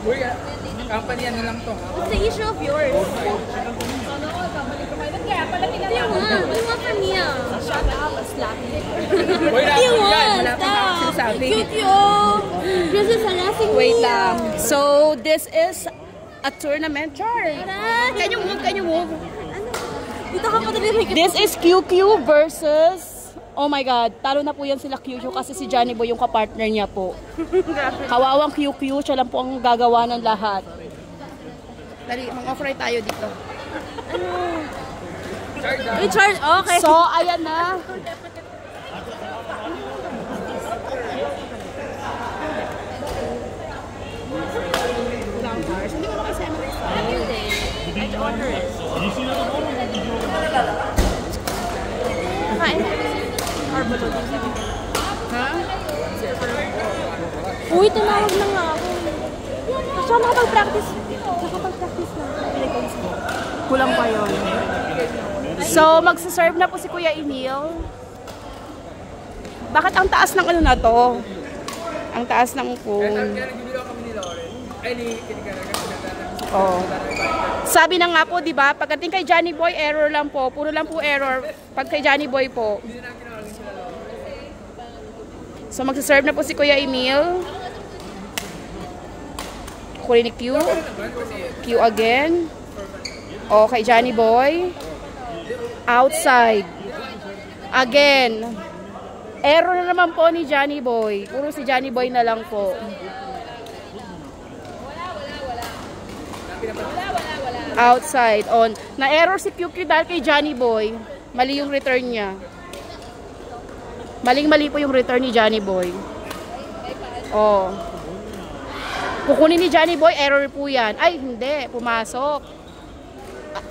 Uy, company ano lang to. What's the issue of yours? What do you want from me? Shut up, slappy. What do you want? Stop. Cute yun. This is harassing me. Wait lang. So, this is a tournament, Char. Can you move? Can you move? Dito ka pa talaga. This is QQ versus... Oh my God, talo na po yan sila QQ kasi si Johnny Boy yung kapartner niya po. Kawawang QQ, siya lang po ang gagawa ng lahat. Dali, mag-offer tayo dito. I-charge, okay. So, ayan na. Hindi mo makasama na isa. Hindi. I'd order it. Kain. Ha? Uy, tumawag na nga ako. Kasi makapag-practice. Nakapag-practice na. Kulang pa yun. So, magsaserve na po si Kuya Emil. Bakit ang taas ng ano na to? Ang taas ng phone. Oh. Sabi na nga po, di ba? Pagdating kay Johnny Boy, error lang po. Puro lang po error. Pag kay Johnny Boy po. So, magsaserve na po si Kuya Emil. Kunin ni Q. Q again. O, kay Johnny Boy. Outside. Again. Error na naman po ni Johnny Boy. Puro si Johnny Boy na lang po. Outside. On. Na-error si QQ dahil kay Johnny Boy. Mali yung return niya. Maling-mali po yung return ni Johnny Boy. Oh. Kukunin ni Johnny Boy, error po yan. Ay, hindi. Pumasok.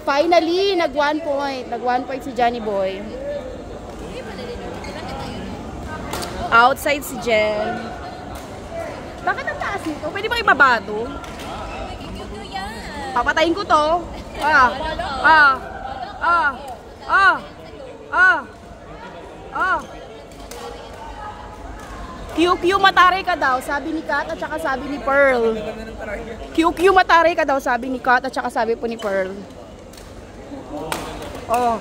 Finally, nag 1 point. Nag 1 point si Johnny Boy. Outside si Jen. Bakit ang taas nito? Pwede ba ibaba to? Papatayin ko to. QQ mataray ka daw, sabi ni Kat at saka sabi ni Pearl. QQ mataray ka daw, sabi ni Kat at saka sabi po ni Pearl. Oh.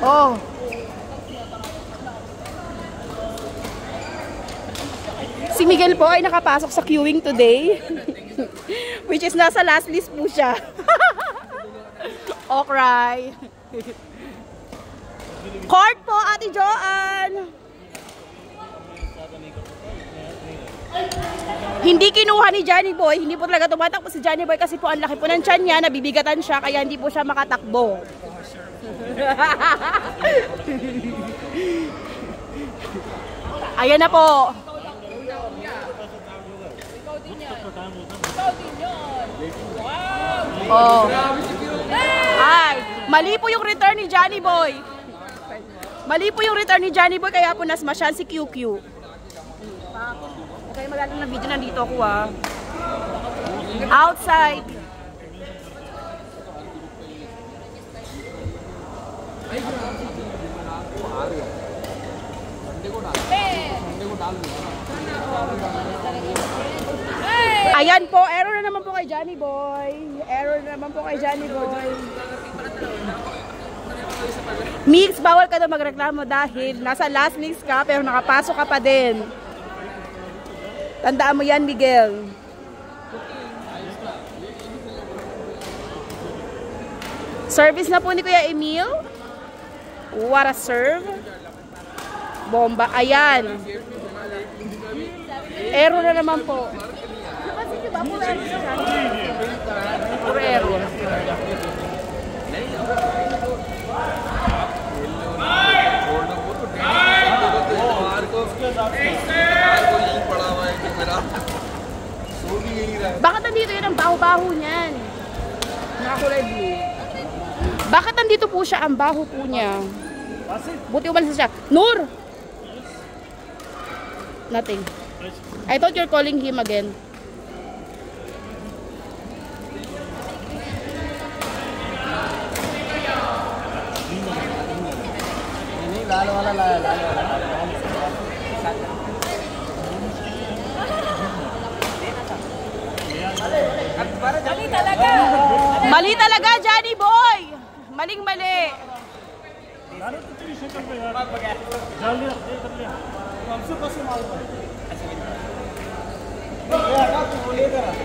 Oh. Si Miguel po ay nakapasok sa queuing today. Which is nasa last list po siya. Okay. Court po, Ate Joanne. Hindi kinuha ni Johnny Boy. Hindi po talaga tumatakbo si Johnny Boy kasi po ang laki po ng tiyan niya. Nabibigatan siya kaya hindi po siya makatakbo. Ayan na po. Oh. Ay, mali po yung return ni Johnny Boy. Mali po yung return ni Johnny Boy kaya po nasmasyan si QQ. Okay, magaling na video, nandito ako Outside. Ayan po, error na naman po kay Johnny Boy. Error na naman po kay Johnny Boy. Mix, bawal ka na magreklamo dahil nasa last mix ka pero nakapasok ka pa din. Tandaan mo yan, Miguel. Service na po ni Kuya Emil. What a serve. Bomba. Ayan. Error na naman po. Puro error. Bakit nandito yun ang baho-baho niyan? Nakakulay blue. Bakit nandito po siya ang baho po niya? Buti umalis siya. Nur! Nothing. I thought you're calling him again. Mali talaga. Mali talaga, Johnny Boy! Maling-mali.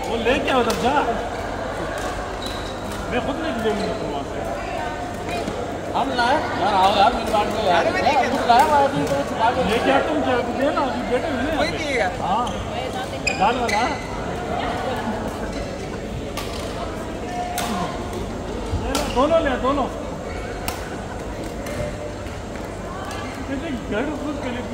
वो ले क्या उधर जा मैं खुद नहीं दूंगा वहां से हम लाए यार आओ यार मेरी बात को यार मैं नहीं लाया मैं तुम को छुपा के ले क्या तुम क्या देना अभी बेटे हुए कोई दिएगा हां दाल वाला दोनों ले दोनों कितने घर खुद के लिए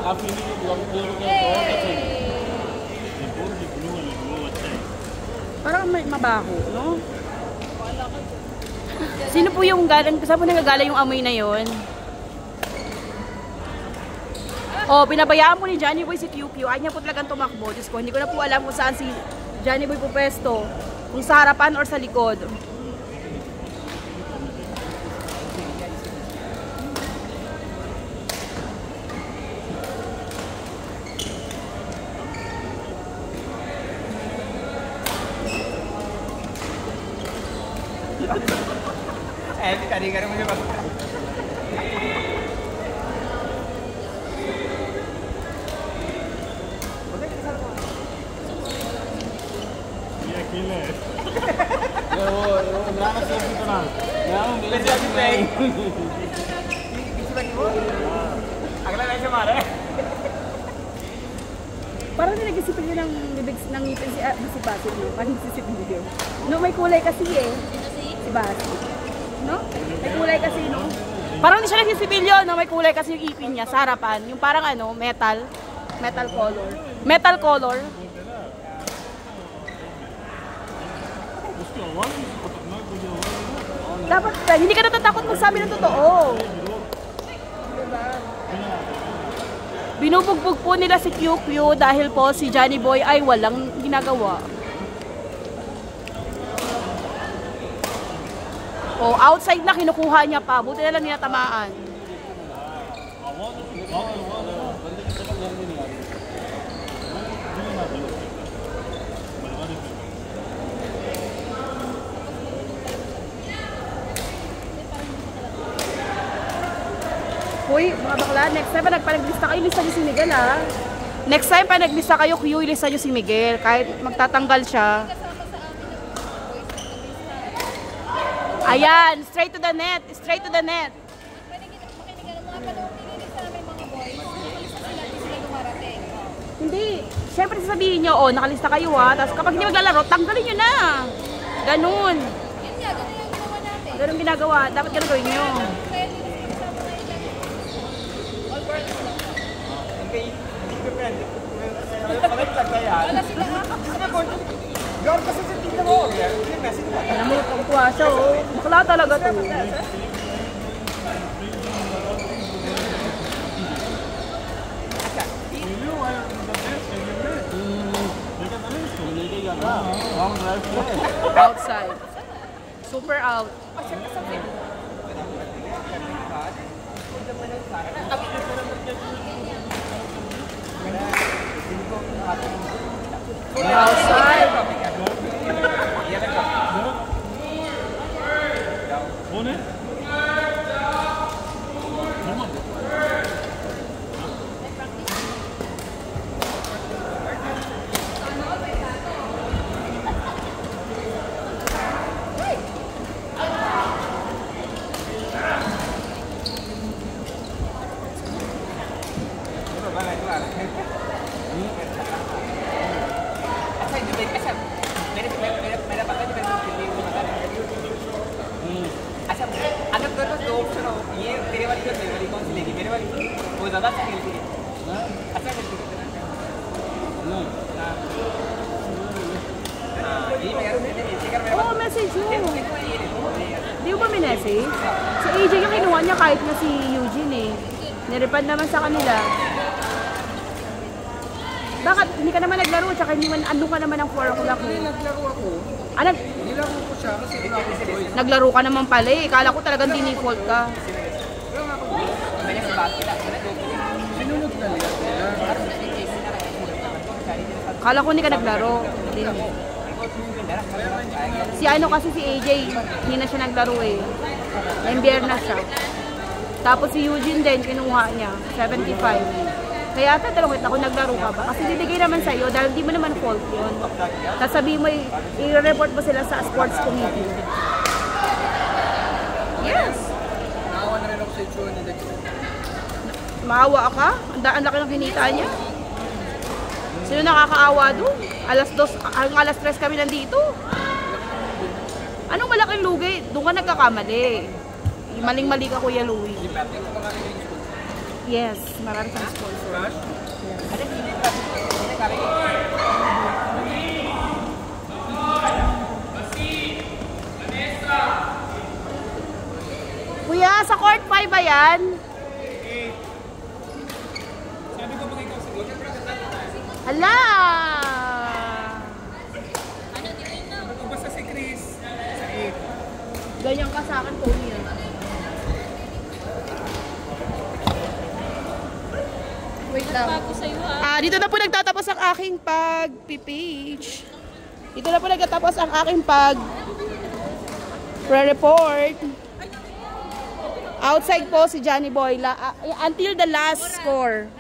काफी नहीं Parang may mabaho, no? Sino po yung galing? Saan po nagagala yung amoy na yon? Oh, pinabayaan po ni Johnny Boy si QQ. Ay niya po talagang tumakbo. Diyos ko, hindi ko na po alam kung saan si Johnny Boy po pwesto. Kung sa harapan or sa likod. ऐसे कारीगर मुझे बस ये अकेले है वो इमरान से कितना मैं हूं मेरे से अभी नहीं किसी बाकी वो अगला वैसे मारा है Parang nag-isipin niya ng bibig ng ngipin si Basit, no? Parang sisipin. No, may kulay kasi eh. Si Basit. No? May kulay kasi, no? Parang hindi siya nagsisipilyo, no? May kulay kasi yung ipin niya sa harapan. Yung parang ano, metal. Metal color. Metal color. Dapat, hindi ka natatakot magsabi ng totoo. Diba? Binubugbog po nila si QQ dahil po si Johnny Boy ay walang ginagawa. O, outside na kinukuha niya pa. Buti na lang ninatamaan. Uy, mga bakla, next time pa naglista kayo, lista niyo si Miguel, ha? Next time pa naglista kayo, Q, lista niyo si Miguel. Kahit magtatanggal siya. Ayan, straight to the net. Straight to the net. Hindi. Siyempre sasabihin nyo, oh, nakalista kayo, ha? Tapos kapag hindi maglalaro, tanggalin nyo na. Ganun. Ganun ginagawa. Dapat ganun gawin nyo. Alam mo, pagkuha siya, oh. Bakla talaga to. Outside. Super out. Outside. कौन है अच्छा अगर तेरे पास दो ऑप्शन हो ये तेरे वाली और मेरी वाली मेरे वाली वो ज़्यादा अच्छा खेलती है अच्छा खेलती है यही मैं कह रहा हूँ Oo, message mo. Di mo ba minessage? Si AJ yung kinuha niya kahit na si Eugene eh. Nirepad naman sa kanila. Bakit? Hindi ka naman naglaro, tsaka hindi man, ano ka naman ng 4 o'clock eh. Naglaro ako. Ano? Nilaro ko siya kasi wala akong choice. Naglaro ka naman pala eh. Kala ko talagang dinifault ka. Sinunod na nila. Kala ko hindi ka naglaro. Si ano kasi si AJ, hindi na siya naglaro eh. Embier na siya. Tapos si Eugene din, kinuha niya. 75. Kaya tatanungin ako, naglaro ka ba? Kasi bibigay naman sa'yo dahil di mo naman fault yun. Tapos sabihin mo, i-report mo sila sa sports committee. Yes! Nakawa na rin ako sa itsura ni Dexter. Maawa ka? Ang laki ng kinita niya. Sino nakakaawa doon? Alas 3 kami nandito. Anong malaking lugi? Doon ka nagkakamali. Maling-mali ka, Kuya Louie. Yes, marami kang sponsor. Kuya, sa court 5 ba yan? Hala! Basta si Chris. Ganyan ka sa akin, Tony. Wait lang. Dito na po nagtatapos ang aking pag-page. Dito na po nagtatapos ang aking pre-report. Outside po si Johnny Boy until the last score.